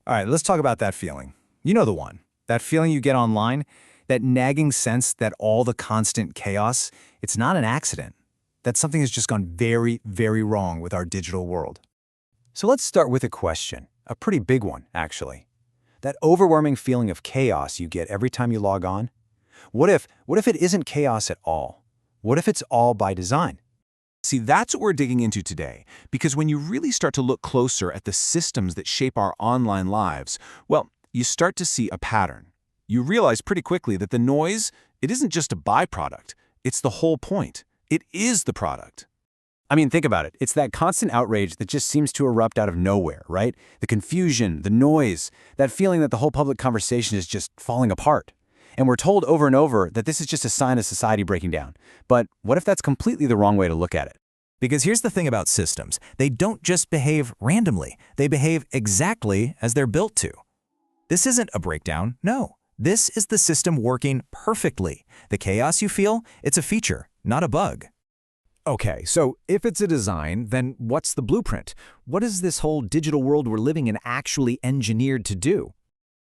All right, let's talk about that feeling. You know the one. That feeling you get online, that nagging sense that all the constant chaos, it's not an accident. That something has just gone very, very wrong with our digital world. So let's start with a question, a pretty big one, actually. That overwhelming feeling of chaos you get every time you log on? What if it isn't chaos at all? What if it's all by design? See, that's what we're digging into today, because when you really start to look closer at the systems that shape our online lives, well, you start to see a pattern. You realize pretty quickly that the noise, it isn't just a byproduct, it's the whole point. It is the product. I mean, think about it. It's that constant outrage that just seems to erupt out of nowhere, right? The confusion, the noise, that feeling that the whole public conversation is just falling apart. And we're told over and over that this is just a sign of society breaking down. But what if that's completely the wrong way to look at it? Because here's the thing about systems. They don't just behave randomly. They behave exactly as they're built to. This isn't a breakdown, no. This is the system working perfectly. The chaos you feel, it's a feature, not a bug. Okay, so if it's a design, then what's the blueprint? What is this whole digital world we're living in actually engineered to do?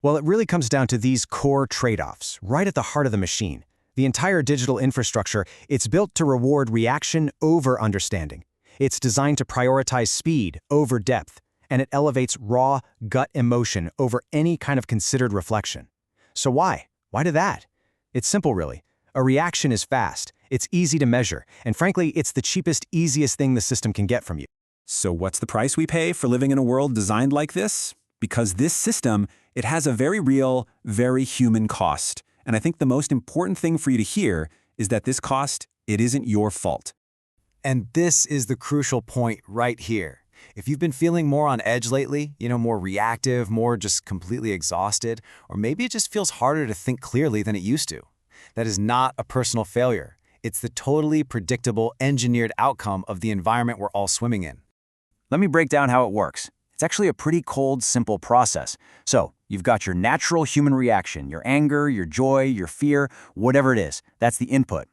Well, it really comes down to these core trade-offs, right at the heart of the machine. The entire digital infrastructure, it's built to reward reaction over understanding. It's designed to prioritize speed over depth, and it elevates raw, gut emotion over any kind of considered reflection. So why? Why do that? It's simple, really. A reaction is fast, it's easy to measure, and frankly, it's the cheapest, easiest thing the system can get from you. So what's the price we pay for living in a world designed like this? Because this system, it has a very real, very human cost. And I think the most important thing for you to hear is that this cost, it isn't your fault. And this is the crucial point right here. If you've been feeling more on edge lately, more reactive, more just completely exhausted, or maybe it just feels harder to think clearly than it used to, that is not a personal failure. It's the totally predictable, engineered outcome of the environment we're all swimming in. Let me break down how it works. It's actually a pretty cold, simple process. So, you've got your natural human reaction, your anger, your joy, your fear, whatever it is. That's the input.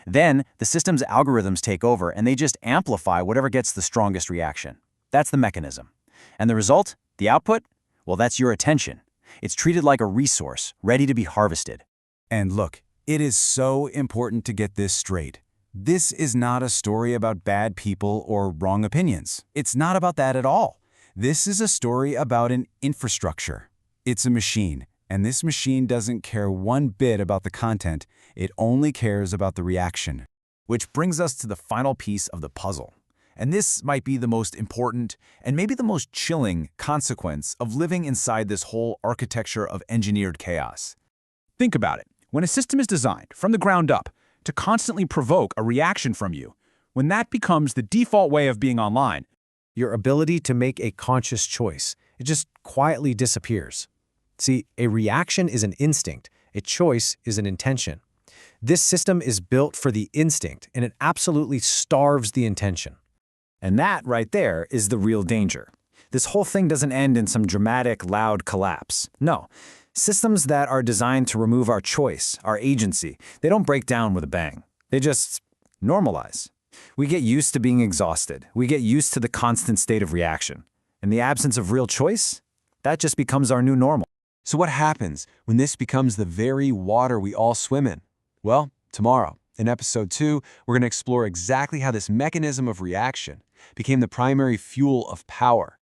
Then, the system's algorithms take over and they just amplify whatever gets the strongest reaction. That's the mechanism. And the result? The output? Well, that's your attention. It's treated like a resource, ready to be harvested. And look, it is so important to get this straight. This is not a story about bad people or wrong opinions. It's not about that at all. This is a story about an infrastructure. It's a machine, and this machine doesn't care one bit about the content. It only cares about the reaction. Which brings us to the final piece of the puzzle. And this might be the most important and maybe the most chilling consequence of living inside this whole architecture of engineered chaos. Think about it. When a system is designed from the ground up to constantly provoke a reaction from you, when that becomes the default way of being online, Your ability to make a conscious choice, it just quietly disappears. See, a reaction is an instinct. A choice is an intention. This system is built for the instinct, and it absolutely starves the intention. And that right there is the real danger. This whole thing doesn't end in some dramatic, loud collapse. No. Systems that are designed to remove our choice, our agency, they don't break down with a bang. They just normalize. We get used to being exhausted. We get used to the constant state of reaction. In the absence of real choice, that just becomes our new normal. so what happens when this becomes the very water we all swim in? Well, tomorrow, in episode 2, we're going to explore exactly how this mechanism of reaction became the primary fuel of power,